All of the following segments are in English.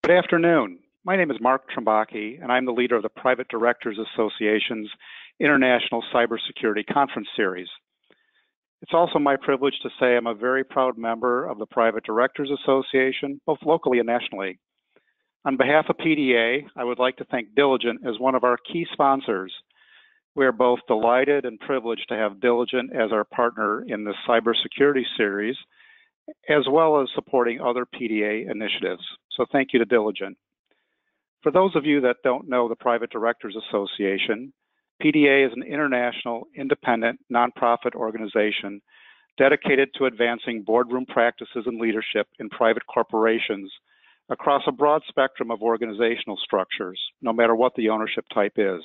Good afternoon. My name is Mark Trembacki, and I'm the leader of the Private Directors Association's International Cybersecurity Conference Series. It's also my privilege to say I'm a very proud member of the Private Directors Association, both locally and nationally. On behalf of PDA, I would like to thank Diligent as one of our key sponsors. We are both delighted and privileged to have Diligent as our partner in this Cybersecurity Series, as well as supporting other PDA initiatives. So thank you to Diligent. For those of you that don't know the Private Directors Association, PDA is an international, independent, nonprofit organization dedicated to advancing boardroom practices and leadership in private corporations across a broad spectrum of organizational structures, no matter what the ownership type is: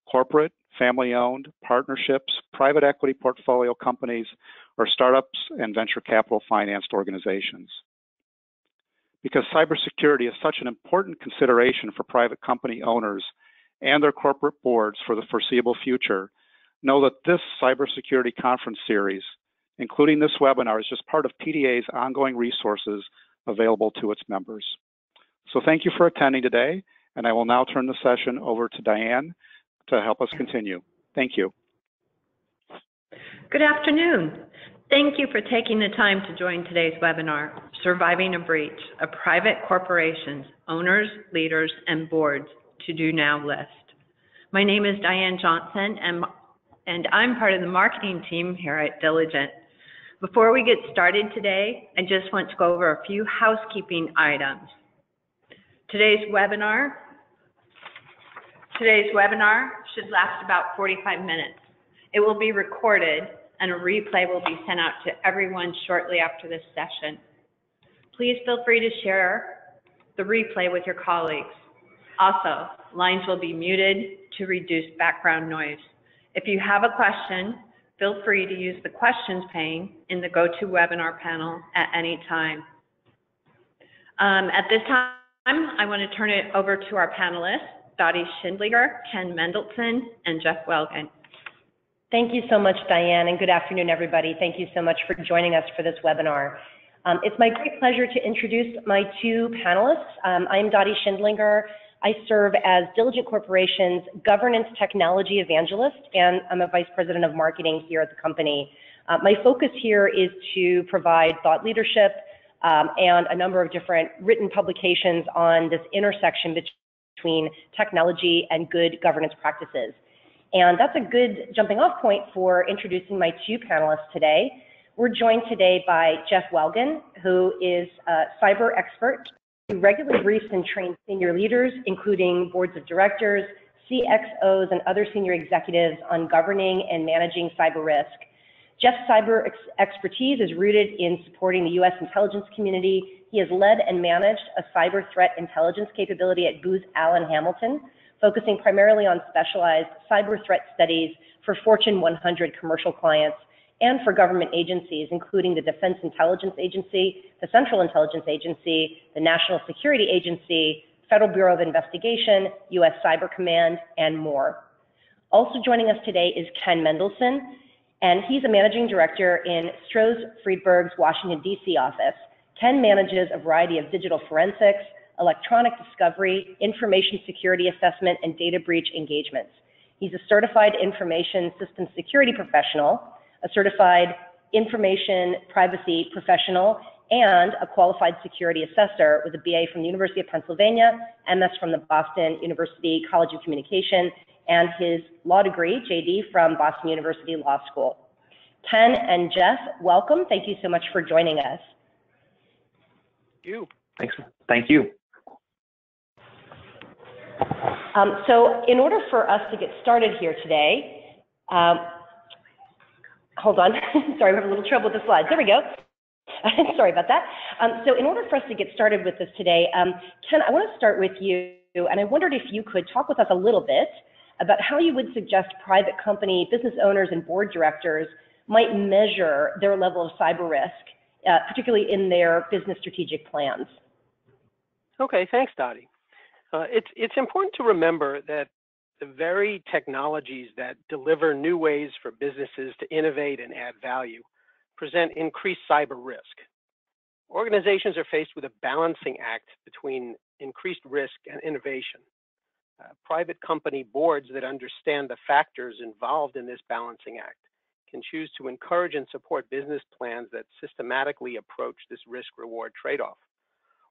corporate, family-owned, partnerships, private equity portfolio companies, or startups and venture capital financed organizations. Because cybersecurity is such an important consideration for private company owners and their corporate boards for the foreseeable future, know that this Cybersecurity Conference Series, including this webinar, is just part of PDA's ongoing resources available to its members. So thank you for attending today, and I will now turn the session over to Diane to help us continue. Thank you. Good afternoon. Thank you for taking the time to join today's webinar, Surviving a Breach, a Private Corporation's Owners, Leaders, and Boards to Do Now list. My name is Diane Johnson, and I'm part of the marketing team here at Diligent. Before we get started today, I just want to go over a few housekeeping items. Today's webinar should last about 45 minutes. It will be recorded, and a replay will be sent out to everyone shortly after this session. Please feel free to share the replay with your colleagues. Also, lines will be muted to reduce background noise. If you have a question, feel free to use the questions pane in the GoToWebinar panel at any time. At this time, I want to turn it over to our panelists, Dottie Schindlinger, Ken Mendelson, and Jeff Welgan. Thank you so much, Diane, and good afternoon, everybody. Thank you so much for joining us for this webinar. It's my great pleasure to introduce my two panelists. I'm Dottie Schindlinger. I serve as Diligent Corporation's Governance Technology Evangelist, and I'm a Vice President of Marketing here at the company. My focus here is to provide thought leadership and a number of different written publications on this intersection between technology and good governance practices. And that's a good jumping off point for introducing my two panelists today. We're joined today by Jeff Welgan, who is a cyber expert who regularly briefs and trains senior leaders, including boards of directors, CXOs, and other senior executives on governing and managing cyber risk. Jeff's cyber expertise is rooted in supporting the U.S. intelligence community. He has led and managed a cyber threat intelligence capability at Booz Allen Hamilton, focusing primarily on specialized cyber threat studies for Fortune 100 commercial clients and for government agencies, including the Defense Intelligence Agency, the Central Intelligence Agency, the National Security Agency, Federal Bureau of Investigation, U.S. Cyber Command, and more. Also joining us today is Ken Mendelson, and he's a managing director in Stroz Friedberg's Washington, D.C. office. Ken manages a variety of digital forensics, electronic discovery, information security assessment, and data breach engagements. He's a certified information systems security professional, a certified information privacy professional, and a qualified security assessor with a BA from the University of Pennsylvania, MS from the Boston University College of Communication, and his law degree, JD, from Boston University Law School. Ken and Jeff, welcome. Thank you so much for joining us. Thank you. Thanks. Thank you. So in order for us to get started here today, hold on, sorry, we have a little trouble with the slides. There we go. Sorry about that. So in order for us to get started with this today, Ken, I want to start with you, and I wondered if you could talk with us a little bit about how you would suggest private company business owners and board directors might measure their level of cyber risk, particularly in their business strategic plans. Okay, thanks, Dottie. It's important to remember that the very technologies that deliver new ways for businesses to innovate and add value present increased cyber risk. Organizations are faced with a balancing act between increased risk and innovation. Private company boards that understand the factors involved in this balancing act can choose to encourage and support business plans that systematically approach this risk-reward trade-off.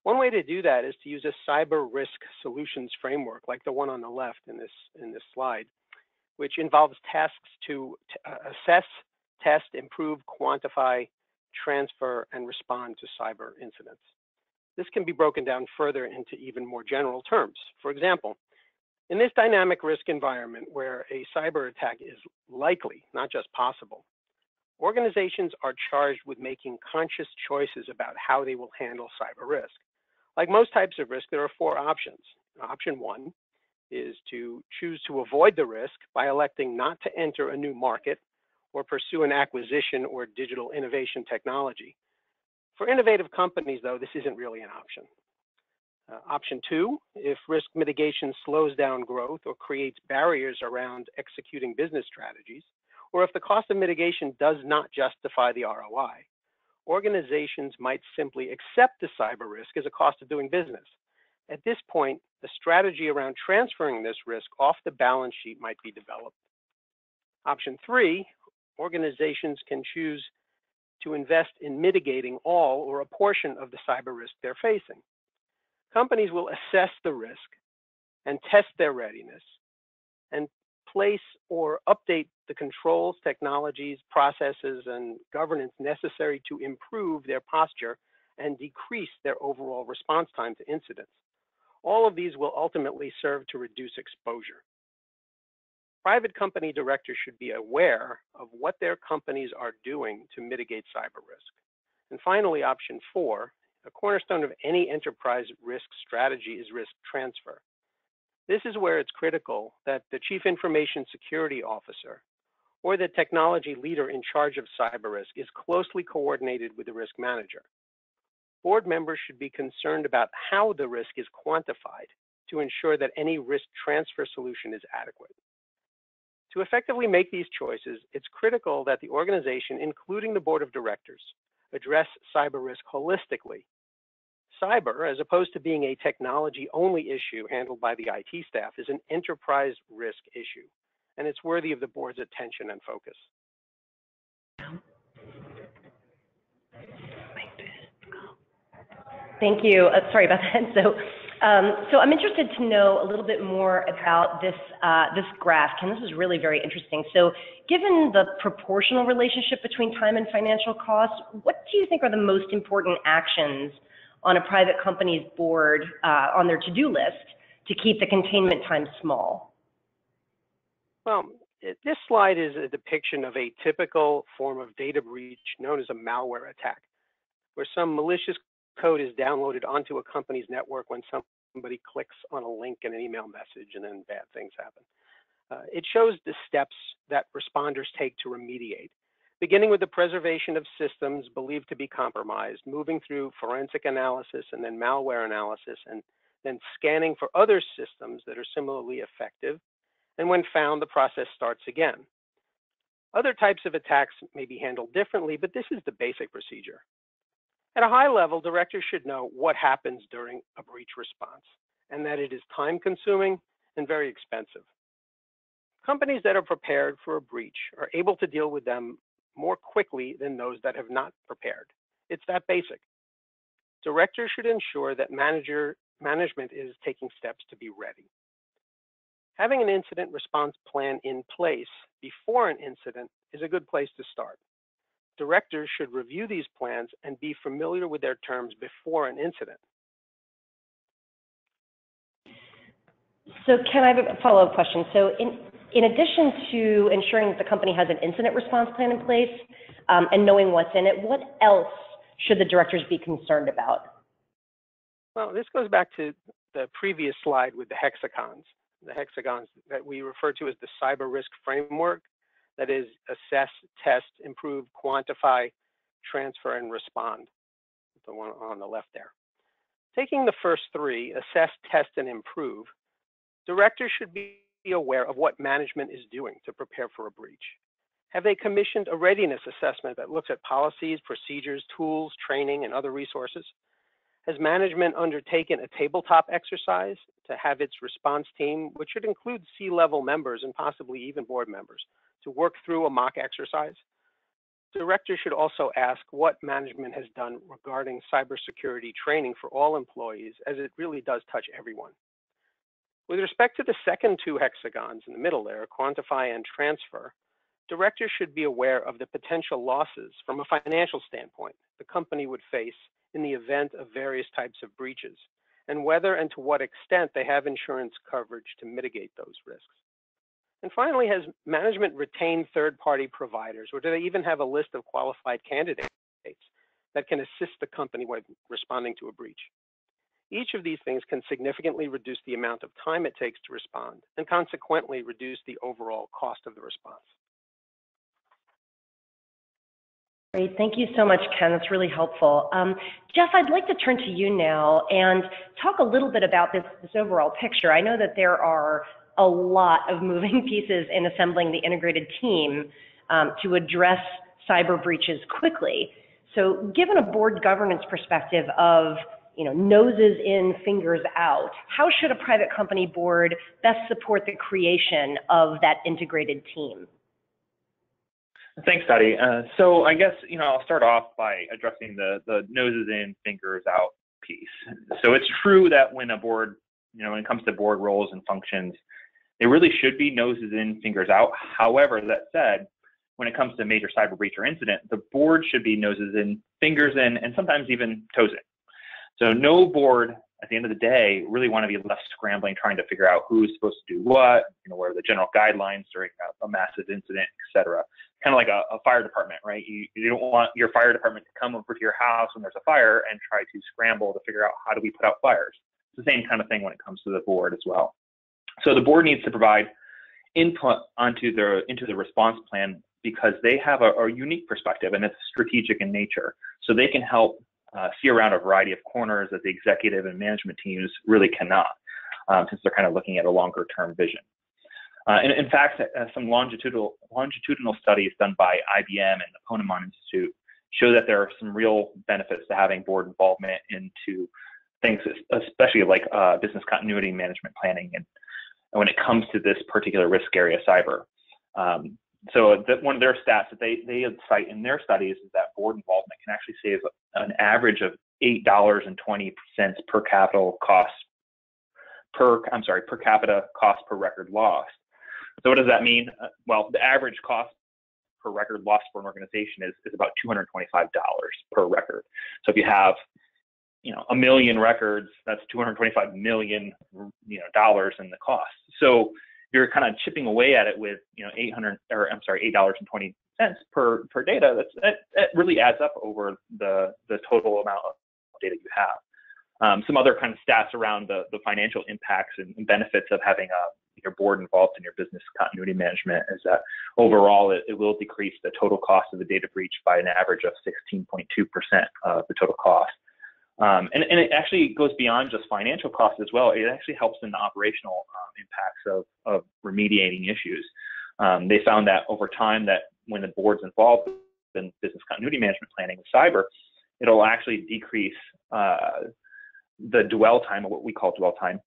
One way to do that is to use a cyber risk solutions framework like the one on the left in this slide, which involves tasks to assess, test, improve, quantify, transfer, and respond to cyber incidents. This can be broken down further into even more general terms. For example, in this dynamic risk environment where a cyber attack is likely, not just possible, organizations are charged with making conscious choices about how they will handle cyber risk. Like most types of risk, there are 4 options. Option 1 is to choose to avoid the risk by electing not to enter a new market or pursue an acquisition or digital innovation technology. For innovative companies, though, this isn't really an option. Option 2, if risk mitigation slows down growth or creates barriers around executing business strategies, or if the cost of mitigation does not justify the ROI, organizations might simply accept the cyber risk as a cost of doing business. At this point, the strategy around transferring this risk off the balance sheet might be developed. Option 3, organizations can choose to invest in mitigating all or a portion of the cyber risk they're facing. Companies will assess the risk and test their readiness and place or update the controls, technologies, processes, and governance necessary to improve their posture and decrease their overall response time to incidents. All of these will ultimately serve to reduce exposure. Private company directors should be aware of what their companies are doing to mitigate cyber risk. And finally, option 4, a cornerstone of any enterprise risk strategy is risk transfer. This is where it's critical that the Chief Information Security Officer or the technology leader in charge of cyber risk is closely coordinated with the risk manager. Board members should be concerned about how the risk is quantified to ensure that any risk transfer solution is adequate. To effectively make these choices, it's critical that the organization, including the board of directors, address cyber risk holistically. Cyber, as opposed to being a technology-only issue handled by the IT staff, is an enterprise risk issue, and it's worthy of the board's attention and focus. Thank you. Sorry about that. So I'm interested to know a little bit more about this graph, and this is really very interesting. So given the proportional relationship between time and financial costs, what do you think are the most important actions on a private company's board on their to-do list to keep the containment time small? Well, this slide is a depiction of a typical form of data breach known as a malware attack, where some malicious code is downloaded onto a company's network when somebody clicks on a link in an email message and then bad things happen. It shows the steps that responders take to remediate, beginning with the preservation of systems believed to be compromised, moving through forensic analysis and then malware analysis, and then scanning for other systems that are similarly effective. And when found, the process starts again. Other types of attacks may be handled differently, but this is the basic procedure. At a high level, directors should know what happens during a breach response and that it is time-consuming and very expensive. Companies that are prepared for a breach are able to deal with them more quickly than those that have not prepared. It's that basic. Directors should ensure that management is taking steps to be ready. Having an incident response plan in place before an incident is a good place to start. Directors should review these plans and be familiar with their terms before an incident. So Ken, I have a follow-up question. So in addition to ensuring that the company has an incident response plan in place and knowing what's in it, what else should the directors be concerned about? Well, this goes back to the previous slide with the hexagons. The hexagons that we refer to as the cyber risk framework, that is assess, test, improve, quantify, transfer, and respond, the one on the left there. Taking the first 3, assess, test, and improve, directors should be aware of what management is doing to prepare for a breach. Have they commissioned a readiness assessment that looks at policies, procedures, tools, training, and other resources? Has management undertaken a tabletop exercise to have its response team, which should include C-level members and possibly even board members, to work through a mock exercise? Directors should also ask what management has done regarding cybersecurity training for all employees, as it really does touch everyone. With respect to the second two hexagons in the middle there, quantify and transfer, directors should be aware of the potential losses from a financial standpoint the company would face in the event of various types of breaches, and whether and to what extent they have insurance coverage to mitigate those risks. And finally, has management retained third-party providers, or do they even have a list of qualified candidates that can assist the company with responding to a breach? Each of these things can significantly reduce the amount of time it takes to respond, and consequently reduce the overall cost of the response. Great, thank you so much, Ken. That's really helpful. Jeff, I'd like to turn to you now and talk a little bit about this overall picture. I know that there are a lot of moving pieces in assembling the integrated team to address cyber breaches quickly. So given a board governance perspective of noses in, fingers out, how should a private company board best support the creation of that integrated team? Thanks, Dottie. So I guess, I'll start off by addressing the noses in, fingers out piece. So it's true that when a board, when it comes to board roles and functions, it really should be noses in, fingers out. However, that said, when it comes to major cyber breach or incident, the board should be noses in, fingers in, and sometimes even toes in. So no board at the end of the day really want to be left scrambling trying to figure out who's supposed to do what, what are the general guidelines during a massive incident, et cetera. Kind of like a fire department, right? You don't want your fire department to come over to your house when there's a fire and try to scramble to figure out how do we put out fires. It's the same kind of thing when it comes to the board as well. So the board needs to provide input into the response plan because they have a unique perspective and it's strategic in nature. So they can help see around a variety of corners that the executive and management teams really cannot, since they're kind of looking at a longer term vision. And in fact, some longitudinal studies done by IBM and the Ponemon Institute show that there are some real benefits to having board involvement into things, especially like business continuity management planning and when it comes to this particular risk area, cyber. So one of their stats that they cite in their studies is that board involvement can actually save an average of $8.20 per capita cost per record lost. So what does that mean? Well, the average cost per record lost for an organization is about $225 per record. So if you have, 1 million records, that's $225 million, dollars in the cost. So you're kind of chipping away at it with, $8.20 per data. That really adds up over the total amount of data you have. Some other kind of stats around the financial impacts and benefits of having your board involved in your business continuity management is that overall it will decrease the total cost of the data breach by an average of 16.2% of the total cost. And it actually goes beyond just financial costs as well. It actually helps in the operational impacts of remediating issues. They found that over time that when the board's involved in business continuity management planning with cyber, it'll actually decrease the dwell time, or what we call dwell time,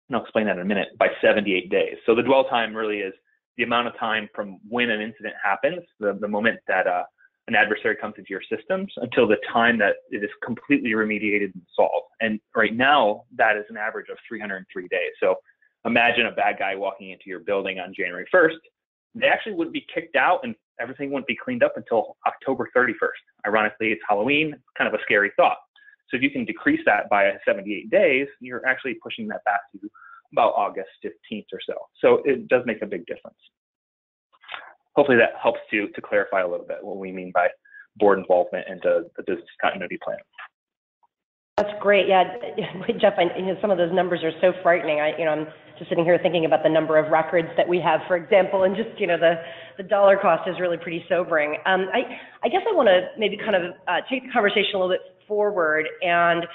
and I'll explain that in a minute, by 78 days. So the dwell time really is the amount of time from when an incident happens, the moment that an adversary comes into your systems, until the time that it is completely remediated and solved. And right now, that is an average of 303 days. So imagine a bad guy walking into your building on January 1st. They actually wouldn't be kicked out and everything wouldn't be cleaned up until October 31st. Ironically, it's Halloween, kind of a scary thought. So if you can decrease that by 78 days, you're actually pushing that back to about August 15th or so. So it does make a big difference. Hopefully that helps to clarify a little bit what we mean by board involvement into the business continuity plan. That's great. Yeah, Jeff, some of those numbers are so frightening. I'm just sitting here thinking about the number of records that we have, for example, and just, the dollar cost is really pretty sobering. I guess I want to maybe kind of take the conversation a little bit forward and,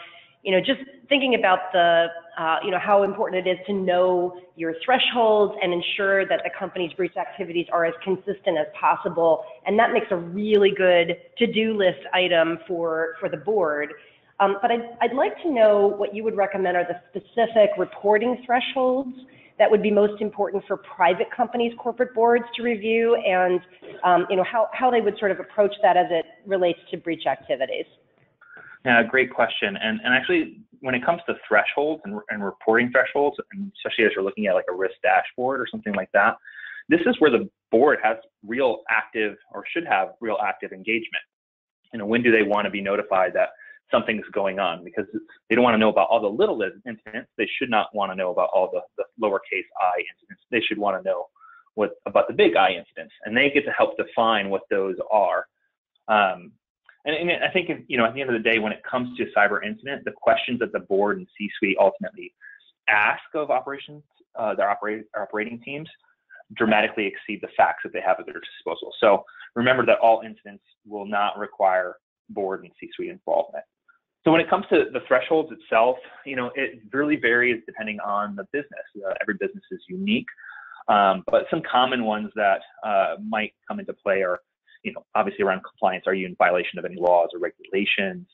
just thinking about the how important it is to know your thresholds and ensure that the company's breach activities are as consistent as possible. And that makes a really good to-do list item for the board. But I'd like to know what you would recommend are the specific reporting thresholds that would be most important for private companies' corporate boards to review, and how they would sort of approach that as it relates to breach activities. Yeah, great question. And actually, when it comes to thresholds and reporting thresholds, and especially as you're looking at like a risk dashboard or something like that, this is where the board has real active, or should have real active engagement. When do they want to be notified that something's going on? Because they don't want to know about all the little incidents. They should not want to know about all the lowercase I incidents. They should want to know about the big I incidents, and they get to help define what those are. And I think, at the end of the day, when it comes to a cyber incident, the questions that the board and C-suite ultimately ask of operations, their operating teams, dramatically exceed the facts that they have at their disposal. So remember that all incidents will not require board and C-suite involvement. So when it comes to the thresholds itself, it really varies depending on the business. Every business is unique, but some common ones that might come into play are, obviously around compliance. Are you in violation of any laws or regulations?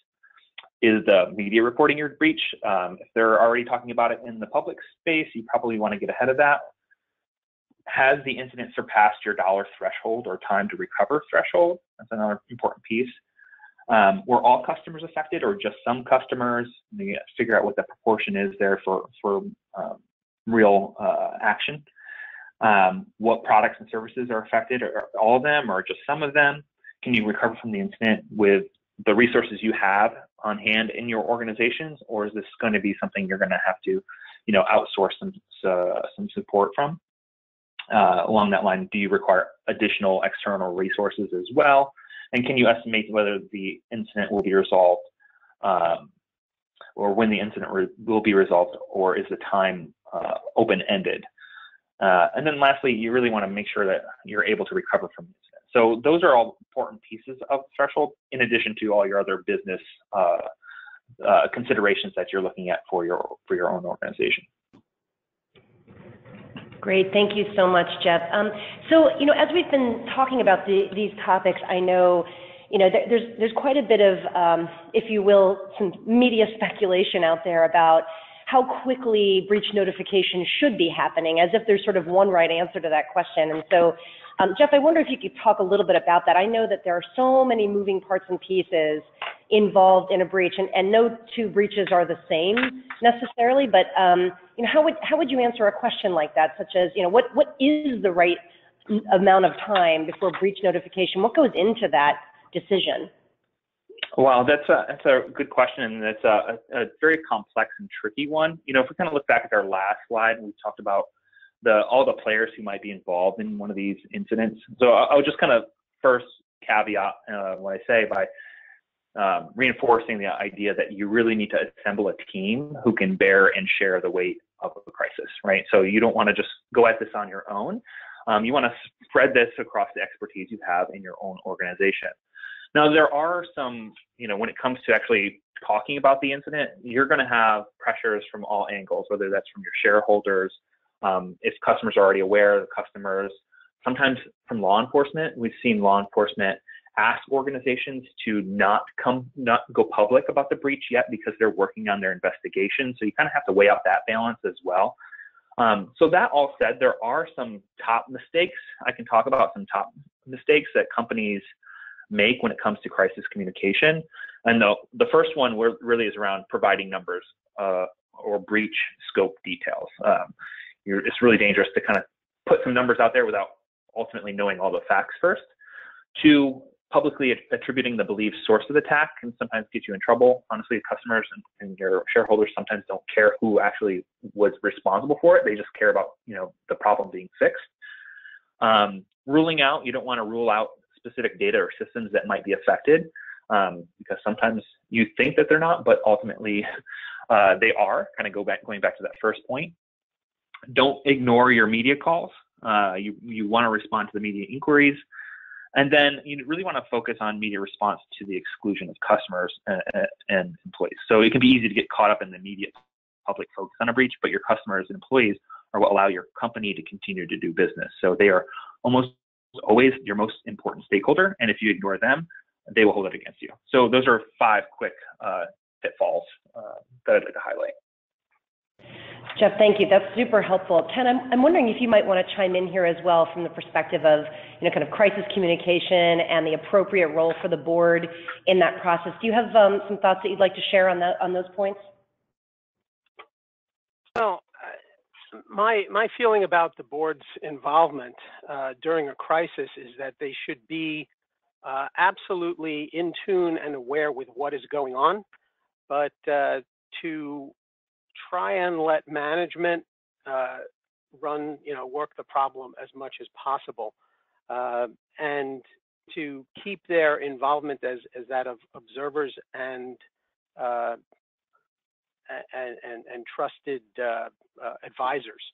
Is the media reporting your breach? If they're already talking about it in the public space, you probably want to get ahead of that. Has the incident surpassed your dollar threshold or time to recover threshold? That's another important piece. Were all customers affected or just some customers? You figure out what the proportion is there for real action. What products and services are affected? Are all of them or just some of them? Can you recover from the incident with the resources you have on hand in your organizations, or is this going to be something you're going to have to, outsource some support from? Along that line, do you require additional external resources as well? And can you estimate whether the incident will be resolved, or when the incident will be resolved, or is the time open-ended? And then lastly, you really want to make sure that you're able to recover from the incident. So those are all important pieces of the threshold, in addition to all your other business considerations that you're looking at for your own organization. Great, thank you so much, Jeff. So, as we've been talking about these topics, I know, there's quite a bit of, if you will, some media speculation out there about how quickly breach notification should be happening, as if there's sort of one right answer to that question. And so, Jeff, I wonder if you could talk a little bit about that. I know that there are so many moving parts and pieces involved in a breach, and no two breaches are the same necessarily, but how would you answer a question like that, such as, what is the right amount of time before breach notification? What goes into that decision? Wow, that's a good question, and it's a very complex and tricky one. If we kind of look back at our last slide, we talked about all the players who might be involved in one of these incidents. So I'll just kind of first caveat what I say by reinforcing the idea that you really need to assemble a team who can bear and share the weight of a crisis, right? So you don't want to just go at this on your own. You want to spread this across the expertise you have in your own organization. Now, there are some, when it comes to actually talking about the incident, you're going to have pressures from all angles, whether that's from your shareholders, if customers are already aware of the customers, sometimes from law enforcement. We've seen law enforcement ask organizations to not go public about the breach yet because they're working on their investigation. So you kind of have to weigh out that balance as well. So that all said, there are some top mistakes. I can talk about some top mistakes that companies make when it comes to crisis communication. And the first one really is around providing numbers or breach scope details. It's really dangerous to kind of put some numbers out there without ultimately knowing all the facts first. Two, publicly attributing the believed source of the attack can sometimes get you in trouble. Honestly, customers and your shareholders sometimes don't care who actually was responsible for it. They just care about the problem being fixed. Ruling out, you don't want to rule out specific data or systems that might be affected, because sometimes you think that they're not, but ultimately they are. Kind of going back to that first point. Don't ignore your media calls. You want to respond to the media inquiries. And then you really want to focus on media response to the exclusion of customers and employees. So it can be easy to get caught up in the media public focus on a breach, but your customers and employees are what allow your company to continue to do business. So they are almost always your most important stakeholder, and if you ignore them, they will hold it against you. So those are 5 quick pitfalls that I'd like to highlight. Jeff, thank you. That's super helpful. Ken, I'm wondering if you might want to chime in here as well from the perspective of, kind of crisis communication and the appropriate role for the board in that process. Do you have some thoughts that you'd like to share on those points? Well, my feeling about the board's involvement during a crisis is that they should be absolutely in tune and aware with what is going on, but to try and let management work the problem as much as possible, and to keep their involvement as that of observers and trusted advisors.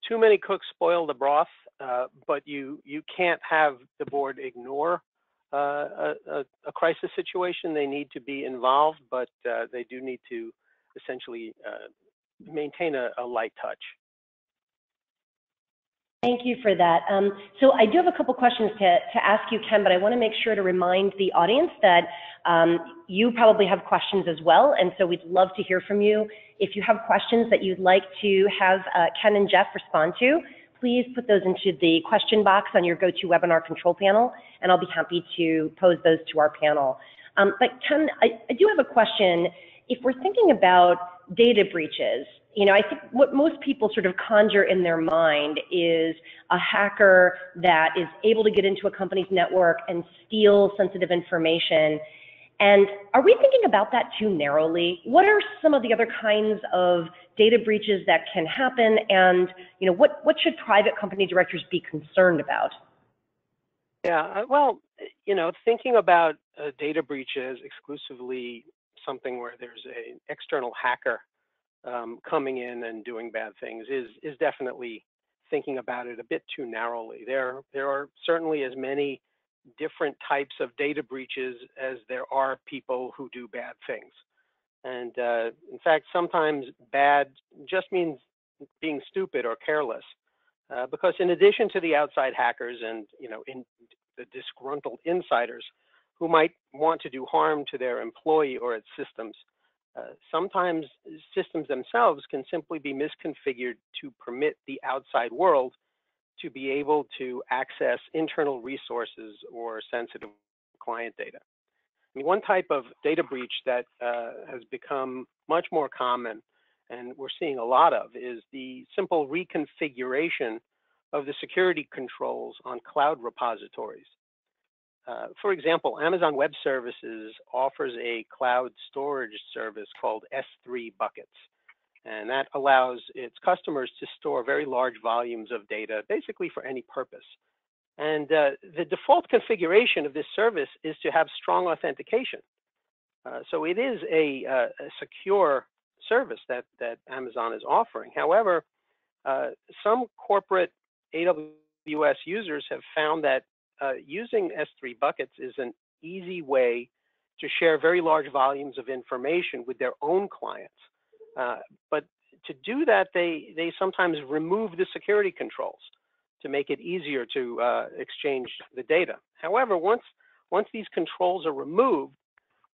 Too many cooks spoil the broth, but you can't have the board ignore a crisis situation. They need to be involved, but they do need to essentially maintain a light touch. Thank you for that. So I do have a couple questions to ask you, Ken, but I want to make sure to remind the audience that you probably have questions as well, and so we'd love to hear from you. If you have questions that you'd like to have Ken and Jeff respond to, please put those into the question box on your GoToWebinar control panel, and I'll be happy to pose those to our panel. But Ken, I do have a question. If we're thinking about data breaches, I think what most people sort of conjure in their mind is a hacker that is able to get into a company's network and steal sensitive information. And are we thinking about that too narrowly? What are some of the other kinds of data breaches that can happen? And what should private company directors be concerned about? Yeah, well, thinking about data breaches exclusively something where there's an external hacker coming in and doing bad things is definitely thinking about it a bit too narrowly. There are certainly as many different types of data breaches as there are people who do bad things. And in fact, sometimes bad just means being stupid or careless, because in addition to the outside hackers and in the disgruntled insiders who might want to do harm to their employee or its systems, sometimes systems themselves can simply be misconfigured to permit the outside world to be able to access internal resources or sensitive client data. I mean, one type of data breach that has become much more common and we're seeing a lot of is the simple reconfiguration of the security controls on cloud repositories. For example, Amazon Web Services offers a cloud storage service called S3 buckets. And that allows its customers to store very large volumes of data, basically for any purpose. And the default configuration of this service is to have strong authentication. So it is a secure service that Amazon is offering. However, some corporate AWS users have found that using S3 buckets is an easy way to share very large volumes of information with their own clients. But to do that, they sometimes remove the security controls to make it easier to exchange the data. However, once these controls are removed,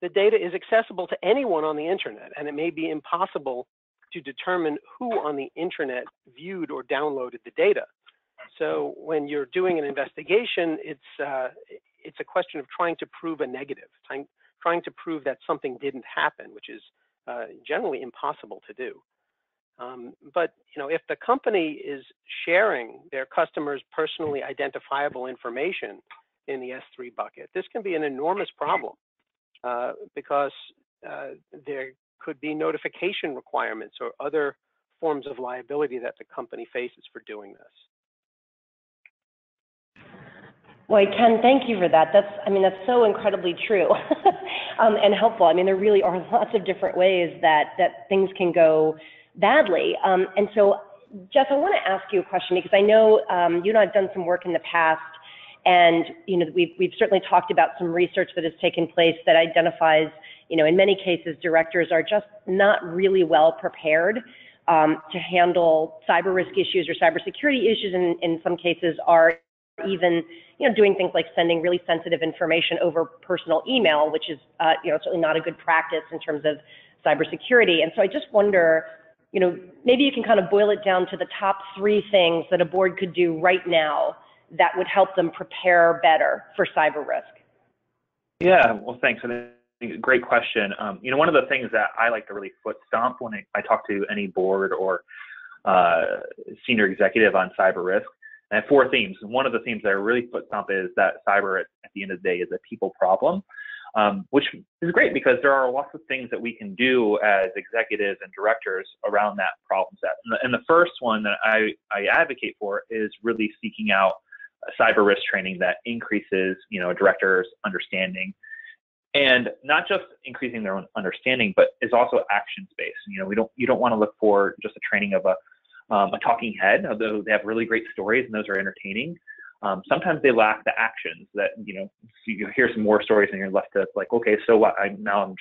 the data is accessible to anyone on the internet, and it may be impossible to determine who on the internet viewed or downloaded the data. So when you're doing an investigation, it's a question of trying to prove a negative, trying to prove that something didn't happen, which is generally impossible to do. But if the company is sharing their customers' personally identifiable information in the S3 bucket, this can be an enormous problem because there could be notification requirements or other forms of liability that the company faces for doing this. Boy, Ken, thank you for that. That's so incredibly true and helpful. I mean, there really are lots of different ways that things can go badly. And so, Jeff, I want to ask you a question because I know you and I have done some work in the past, and we've certainly talked about some research that has taken place that identifies In many cases, directors are just not really well prepared to handle cyber risk issues or cybersecurity issues, and in some cases are even, doing things like sending really sensitive information over personal email, which is, certainly not a good practice in terms of cybersecurity. And so I just wonder, maybe you can kind of boil it down to the top 3 things that a board could do right now that would help them prepare better for cyber risk. Yeah, well, thanks. I think great question. One of the things that I like to really foot stomp when I talk to any board or senior executive on cyber risk, and I have 4 themes. And one of the themes that I really foot stomp is that cyber at the end of the day is a people problem, which is great because there are lots of things that we can do as executives and directors around that problem set. And the first one that I advocate for is really seeking out cyber risk training that increases, a director's understanding, and not just increasing their own understanding, but is also action-based. You don't want to look for just a training of a talking head, although they have really great stories and those are entertaining. Sometimes they lack the actions that, you hear some more stories and you're left to like, okay, so what? Now I'm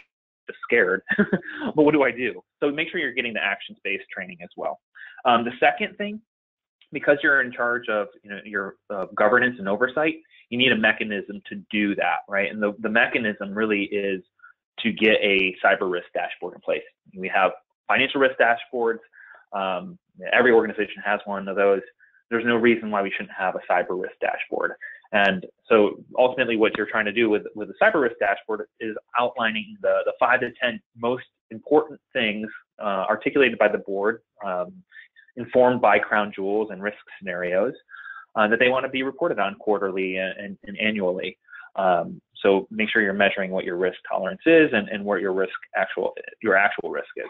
just scared, but what do I do? So make sure you're getting the action-based training as well. The second thing, because you're in charge of your governance and oversight, you need a mechanism to do that, right? And the mechanism really is to get a cyber risk dashboard in place. We have financial risk dashboards. Every organization has one of those. There's no reason why we shouldn't have a cyber risk dashboard. And so ultimately what you're trying to do with the cyber risk dashboard is outlining the 5 to 10 most important things articulated by the board, informed by crown jewels and risk scenarios that they want to be reported on quarterly and annually. So make sure you're measuring what your risk tolerance is and what your actual risk is.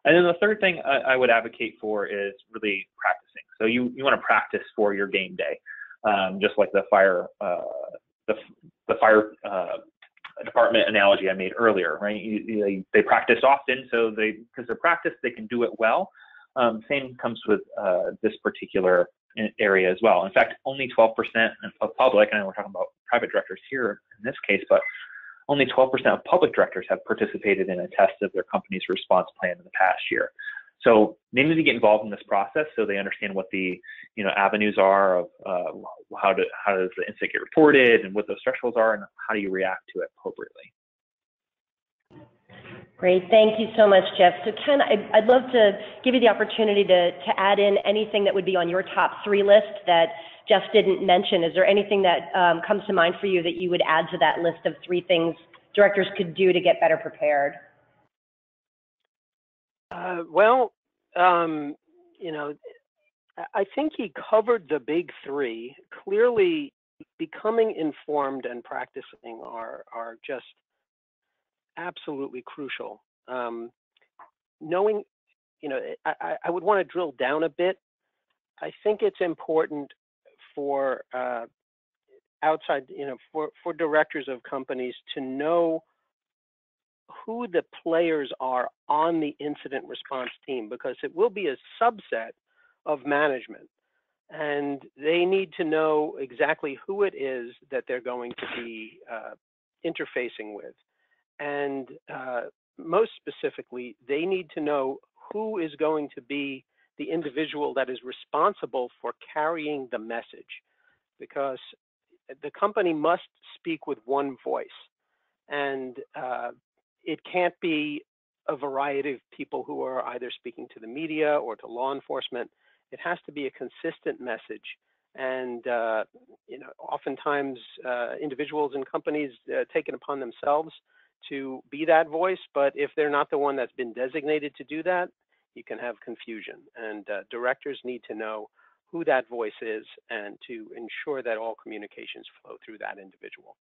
And then the third thing I would advocate for is really practicing. So you want to practice for your game day, just like the fire department analogy I made earlier, right? They practice often, so because they're practiced, they can do it well. Same comes with this particular area as well. In fact, only 12% of public, and we're talking about private directors here in this case, but only 12% of public directors have participated in a test of their company's response plan in the past year. So they need to get involved in this process so they understand what the avenues are of how does the incident get reported and what those thresholds are and how do you react to it appropriately. Great, thank you so much, Jeff. So Ken, I'd love to give you the opportunity to add in anything that would be on your top 3 list that Jeff didn't mention. Is there anything that comes to mind for you that you would add to that list of 3 things directors could do to get better prepared? I think he covered the big 3. Clearly, becoming informed and practicing are just absolutely crucial. Knowing, I would want to drill down a bit. I think it's important for outside, for directors of companies to know who the players are on the incident response team, because it will be a subset of management. And they need to know exactly who it is that they're going to be interfacing with. And most specifically, they need to know who is going to be the individual that is responsible for carrying the message, because the company must speak with one voice. And it can't be a variety of people who are either speaking to the media or to law enforcement. It has to be a consistent message. And oftentimes individuals and companies take it upon themselves to be that voice, but if they're not the one that's been designated to do that, you can have confusion. And directors need to know who that voice is and to ensure that all communications flow through that individual.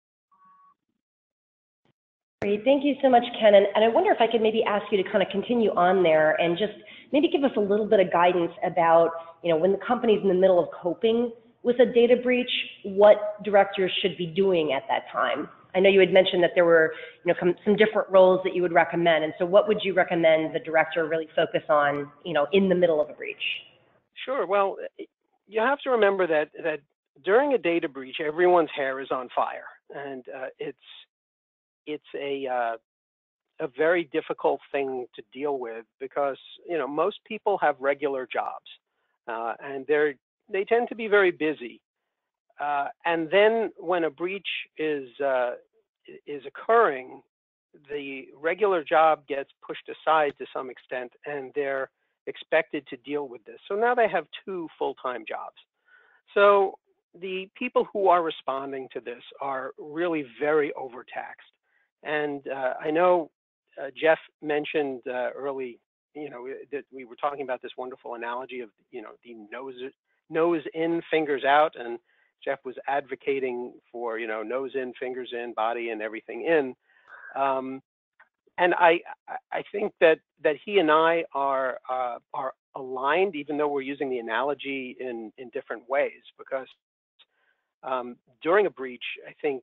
Great, thank you so much, Ken. And I wonder if I could maybe ask you to kind of continue on there and just maybe give us a little bit of guidance about, when the company's in the middle of coping with a data breach, what directors should be doing at that time. I know you had mentioned that there were, some different roles that you would recommend. And so what would you recommend the director really focus on, in the middle of a breach? Sure. Well, you have to remember that during a data breach, everyone's hair is on fire. And it's a very difficult thing to deal with because, most people have regular jobs, and they tend to be very busy. And then when a breach is occurring, the regular job gets pushed aside to some extent, and they're expected to deal with this. So now they have two full-time jobs. So the people who are responding to this are really very overtaxed. And I know Jeff mentioned early, that we were talking about this wonderful analogy of, the nose in, fingers out, and Jeff was advocating for, nose in, fingers in, body in, everything in. And I think that he and I are aligned, even though we're using the analogy in different ways, because during a breach, I think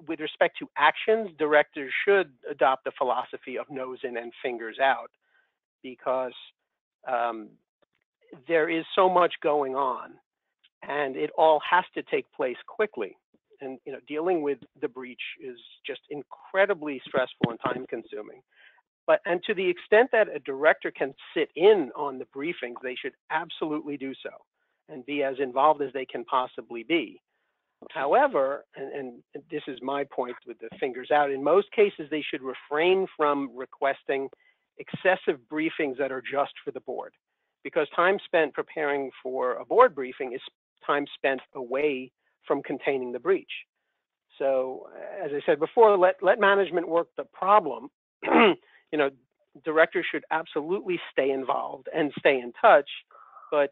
with respect to actions, directors should adopt the philosophy of nose in and fingers out, because there is so much going on, and it all has to take place quickly. And dealing with the breach is just incredibly stressful and time-consuming. And to the extent that a director can sit in on the briefings, they should absolutely do so and be as involved as they can possibly be. However, and this is my point with the fingers out, in most cases they should refrain from requesting excessive briefings that are just for the board, because time spent preparing for a board briefing is time spent away from containing the breach. So, as I said before, let management work the problem. Directors should absolutely stay involved and stay in touch, but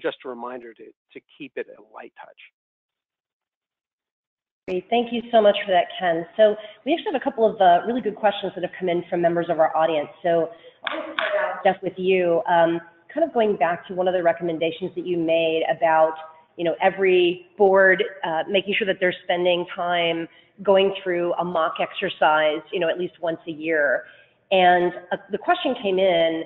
just a reminder to keep it a light touch. Great. Thank you so much for that, Ken. So we actually have a couple of really good questions that have come in from members of our audience. So I want to start out, Jeff, with you, kind of going back to one of the recommendations that you made about every board making sure that they're spending time going through a mock exercise, at least once a year. And the question came in,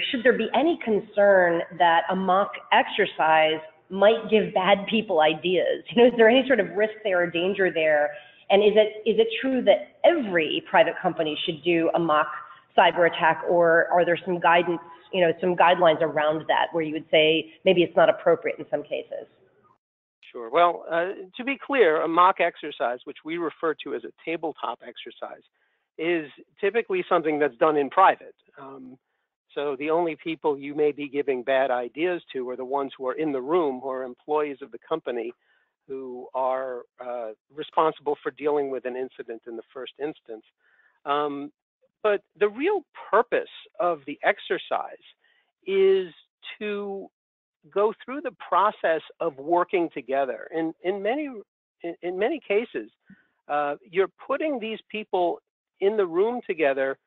should there be any concern that a mock exercise might give bad people ideas? Is there any sort of risk there or danger there? And is it true that every private company should do a mock cyber attack, or are there some guidance, some guidelines around that where you would say maybe it's not appropriate in some cases? Sure. Well, to be clear, a mock exercise, which we refer to as a tabletop exercise, is typically something that's done in private. So the only people you may be giving bad ideas to are the ones who are in the room, who are employees of the company, who are responsible for dealing with an incident in the first instance. But the real purpose of the exercise is to go through the process of working together. In many cases, you're putting these people in the room together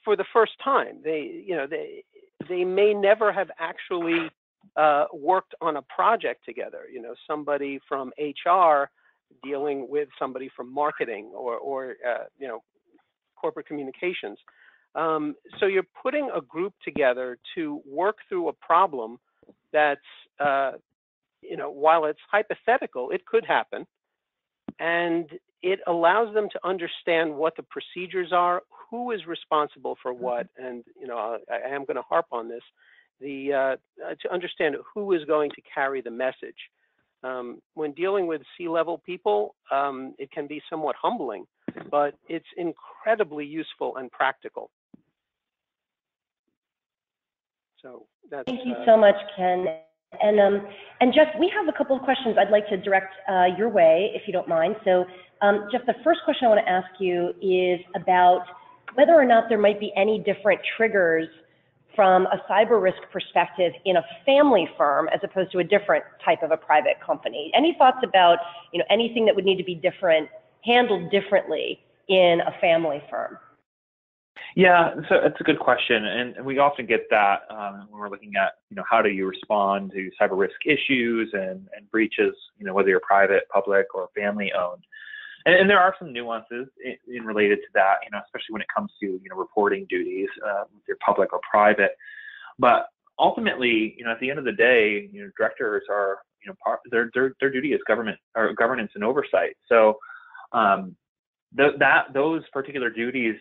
for the first time. They may never have actually worked on a project together. Somebody from HR dealing with somebody from marketing or corporate communications. So you're putting a group together to work through a problem that's, while it's hypothetical, it could happen. And it allows them to understand what the procedures are, who is responsible for what, and I am going to harp on this, to understand who is going to carry the message. When dealing with C-level people, it can be somewhat humbling, but it's incredibly useful and practical. So that's, thank you so much, Ken. And Jeff, we have a couple of questions I'd like to direct your way, if you don't mind. So, Jeff, the first question I want to ask you is about whether or not there might be any different triggers from a cyber risk perspective in a family firm as opposed to a different type of a private company. Any thoughts about anything that would need to be handled differently in a family firm? Yeah, so it's a good question, and we often get that when we're looking at how do you respond to cyber risk issues and breaches, whether you're private, public, or family owned. And there are some nuances in related to that, especially when it comes to reporting duties, if you're public or private. But ultimately, at the end of the day, directors are their duty is governance and oversight. So those particular duties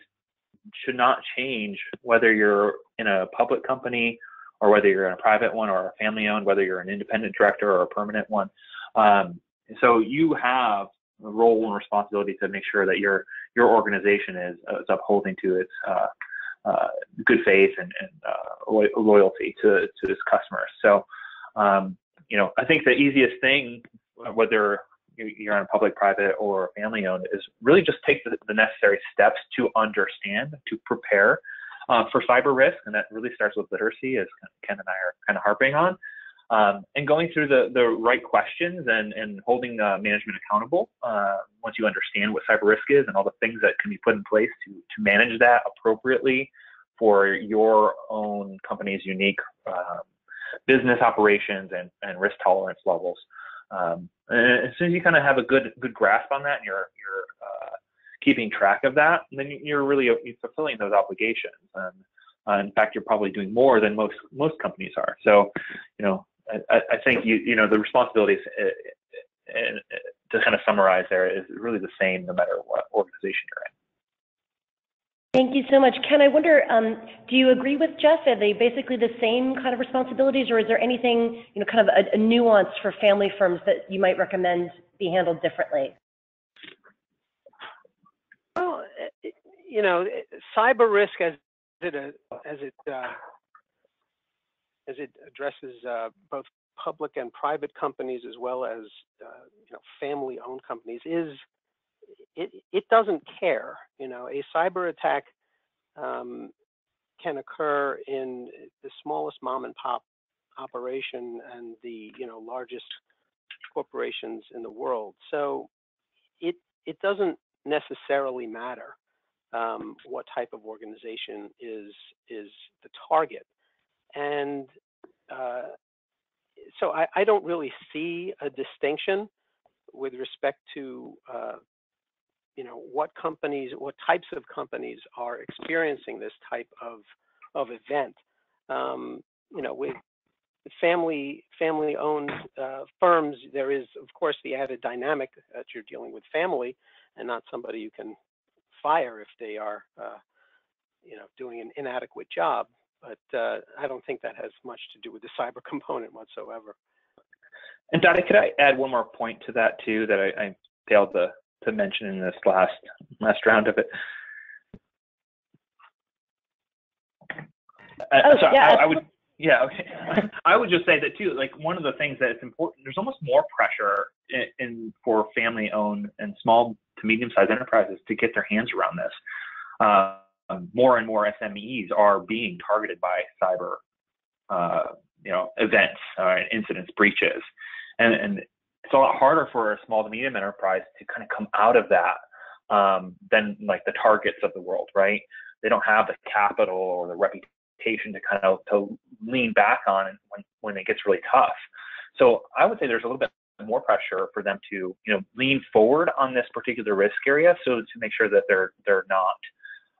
should not change whether you're in a public company or whether you're in a private one or a family-owned, whether you're an independent director or a permanent one. So you have a role and responsibility to make sure that your organization is upholding to its good faith and loyalty to its customers. So, I think the easiest thing, whether you're on public, private, or family-owned, is really just take the necessary steps to understand, to prepare for cyber risk, and that really starts with literacy, as Ken and I are kind of harping on, and going through the right questions and holding management accountable once you understand what cyber risk is and all the things that can be put in place to manage that appropriately for your own company's unique business operations and risk tolerance levels. And as soon as you kind of have a good grasp on that, and you're keeping track of that, then you're fulfilling those obligations. And in fact, you're probably doing more than most companies are. So, I think the responsibilities, to kind of summarize there, is really the same no matter what organization you're in. Thank you so much. Ken, I wonder, do you agree with Jeff? Are they basically the same kind of responsibilities, or is there anything, kind of a nuance for family firms that you might recommend be handled differently? Well, cyber risk as it addresses both public and private companies, as well as family-owned companies, it doesn't care. A cyber attack can occur in the smallest mom and pop operation and the largest corporations in the world. So it doesn't necessarily matter what type of organization is the target. And so I don't really see a distinction with respect to what types of companies are experiencing this type of event. With family-owned firms, there is, of course, the added dynamic that you're dealing with family and not somebody you can fire if they are, doing an inadequate job. But I don't think that has much to do with the cyber component whatsoever. And Dottie, could I add one more point to that too that I failed to mention in this last round of it? I would just say that too, like one of the things that is important, there's almost more pressure for family-owned and small to medium-sized enterprises to get their hands around this. More and more SMEs are being targeted by cyber, events, incidents, breaches, and it's a lot harder for a small to medium enterprise to kind of come out of that than like the Targets of the world, right? They don't have the capital or the reputation to lean back on when it gets really tough. So I would say there's a little bit more pressure for them to lean forward on this particular risk area, so to make sure that they're not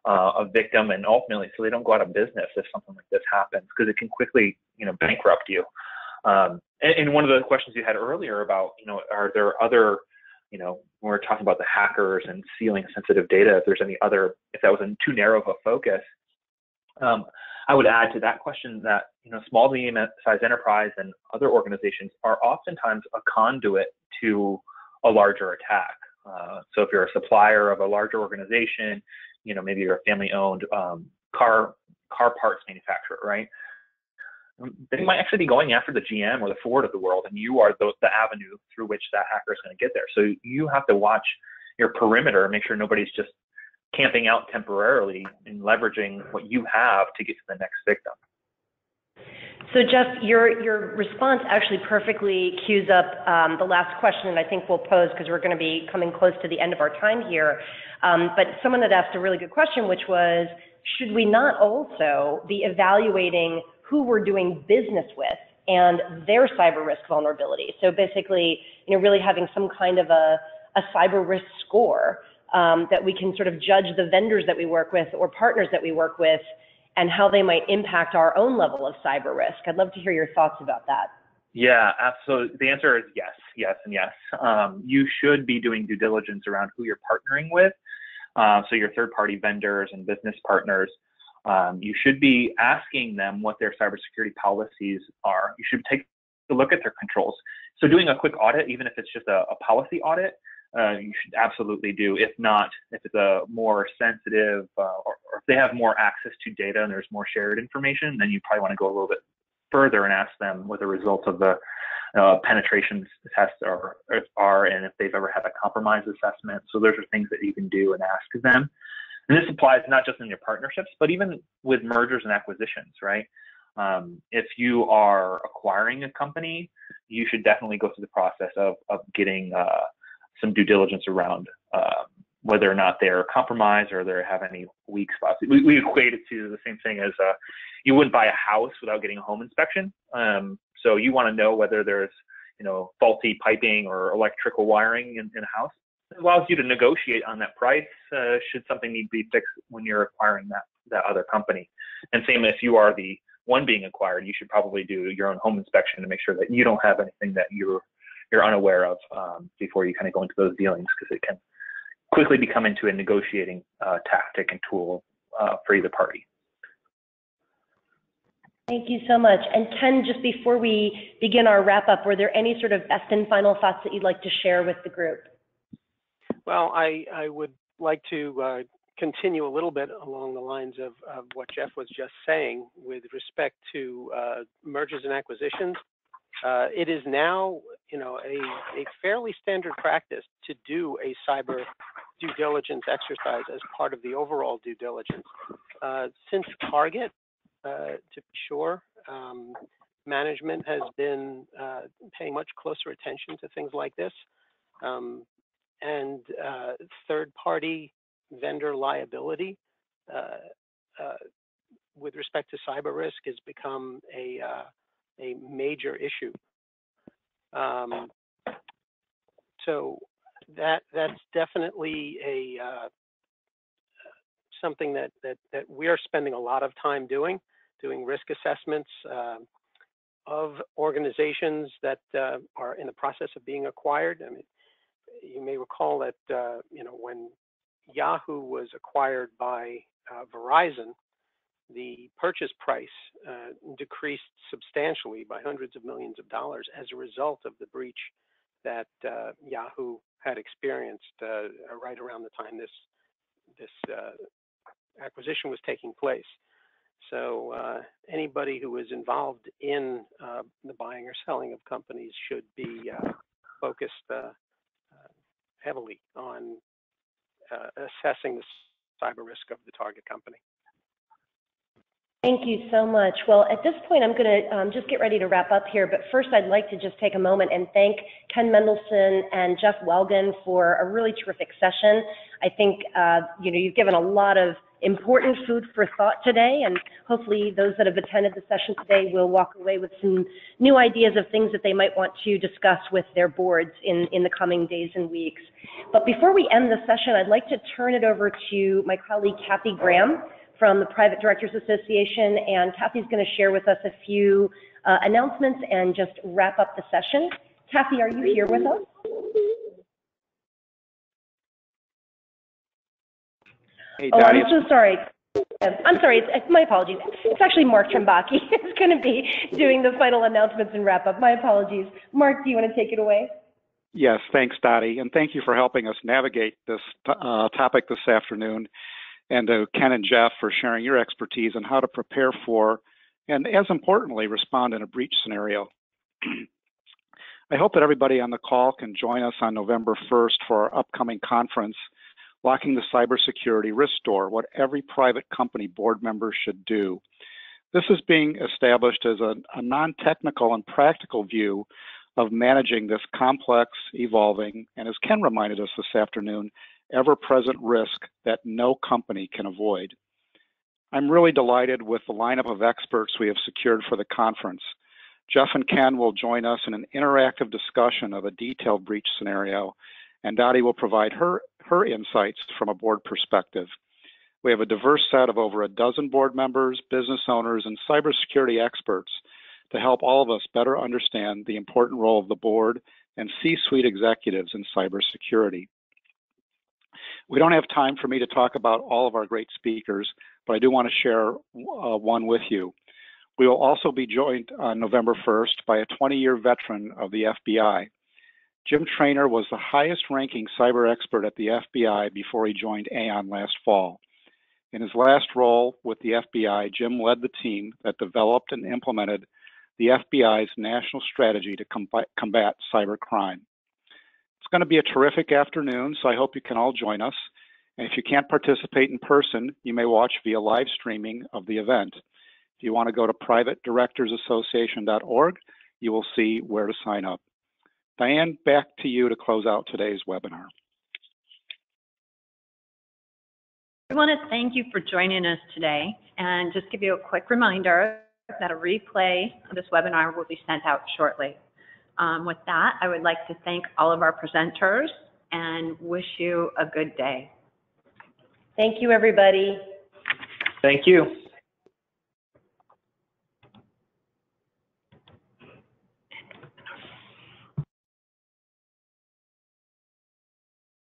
a victim, and ultimately so they don't go out of business if something like this happens, because it can quickly bankrupt you. And one of the questions you had earlier about are there other when we're talking about the hackers and stealing sensitive data, if that was too narrow of a focus, I would add to that question that small to medium-sized enterprise and other organizations are oftentimes a conduit to a larger attack. So if you're a supplier of a larger organization, maybe you're a family-owned car parts manufacturer, right? They might actually be going after the GM or the Ford of the world, and you are the avenue through which that hacker is going to get there. So you have to watch your perimeter and make sure nobody's just camping out temporarily and leveraging what you have to get to the next victim. So Jeff, your response actually perfectly cues up the last question, and I think we'll pose because we're going to be coming close to the end of our time here. But someone had asked a really good question, which was, should we not also be evaluating who we're doing business with and their cyber risk vulnerability? So basically, really having some kind of a cyber risk score that we can sort of judge the vendors that we work with or partners that we work with and how they might impact our own level of cyber risk. I'd love to hear your thoughts about that. Yeah, absolutely. The answer is yes, yes, and yes. You should be doing due diligence around who you're partnering with. So your third-party vendors and business partners, you should be asking them what their cybersecurity policies are. You should take a look at their controls. So doing a quick audit, even if it's just a policy audit, you should absolutely do. If not, if it's a more sensitive, or if they have more access to data and there's more shared information, then you probably want to go a little bit further and ask them what the results of the penetration tests are, and if they've ever had a compromise assessment. So those are things that you can do and ask them. And this applies not just in your partnerships, but even with mergers and acquisitions, right? If you are acquiring a company, you should definitely go through the process of getting some due diligence around whether or not they're compromised or they have any weak spots. We equate it to the same thing as you wouldn't buy a house without getting a home inspection. So you want to know whether there's faulty piping or electrical wiring in a house. It allows you to negotiate on that price should something need to be fixed when you're acquiring that other company. And same if you are the one being acquired, you should probably do your own home inspection to make sure that you don't have anything that you're unaware of before you kind of go into those dealings, because it can quickly become into a negotiating tactic and tool for either party. Thank you so much. And Ken, just before we begin our wrap up, were there any sort of best and final thoughts that you'd like to share with the group? Well, I would like to continue a little bit along the lines of what Jeff was just saying with respect to mergers and acquisitions. It is now, a fairly standard practice to do a cyber due diligence exercise as part of the overall due diligence. Since Target, to be sure, management has been paying much closer attention to things like this. And third-party vendor liability with respect to cyber risk has become a major issue. So that's definitely something that we are spending a lot of time doing risk assessments of organizations that are in the process of being acquired. I mean, you may recall that when Yahoo was acquired by Verizon, the purchase price decreased substantially by hundreds of millions of dollars as a result of the breach that Yahoo had experienced right around the time this acquisition was taking place. So anybody who is involved in the buying or selling of companies should be focused heavily on assessing the cyber risk of the target company. Thank you so much. Well, at this point, I'm going to just get ready to wrap up here. But first, I'd like to just take a moment and thank Ken Mendelsohn and Jeff Welgan for a really terrific session. I think you've given a lot of important food for thought today, and hopefully those that have attended the session today will walk away with some new ideas of things that they might want to discuss with their boards in the coming days and weeks. But before we end the session, I'd like to turn it over to my colleague Kathy Graham from the Private Directors Association, and Kathy's going to share with us a few announcements and just wrap up the session. Kathy, are you here with us? Hey, oh, Dottie, I'm so sorry. I'm sorry, my apologies. It's actually Mark Trembacki who's going to be doing the final announcements and wrap up. My apologies. Mark, do you want to take it away? Yes, thanks, Dottie, and thank you for helping us navigate this topic this afternoon, and to Ken and Jeff for sharing your expertise on how to prepare for, and as importantly, respond in a breach scenario. I hope that everybody on the call can join us on November 1st for our upcoming conference, Locking the Cybersecurity Risk Door, what every private company board member should do. This is being established as a non-technical and practical view of managing this complex, evolving, and as Ken reminded us this afternoon, ever-present risk that no company can avoid. I'm really delighted with the lineup of experts we have secured for the conference. Jeff and Ken will join us in an interactive discussion of a detailed breach scenario, and Dottie will provide her insights from a board perspective. We have a diverse set of over a dozen board members, business owners, and cybersecurity experts to help all of us better understand the important role of the board and C-suite executives in cybersecurity. We don't have time for me to talk about all of our great speakers, but I do want to share one with you. We will also be joined on November 1st by a 20-year veteran of the FBI. Jim Traynor was the highest-ranking cyber expert at the FBI before he joined Aon last fall. In his last role with the FBI, Jim led the team that developed and implemented the FBI's national strategy to combat cyber crime. It's going to be a terrific afternoon, so I hope you can all join us. And if you can't participate in person, you may watch via live streaming of the event. If you want to go to privatedirectorsassociation.org, you will see where to sign up. Diane, back to you to close out today's webinar. I want to thank you for joining us today and just give you a quick reminder that a replay of this webinar will be sent out shortly. With that, I would like to thank all of our presenters and wish you a good day. Thank you, everybody. Thank you.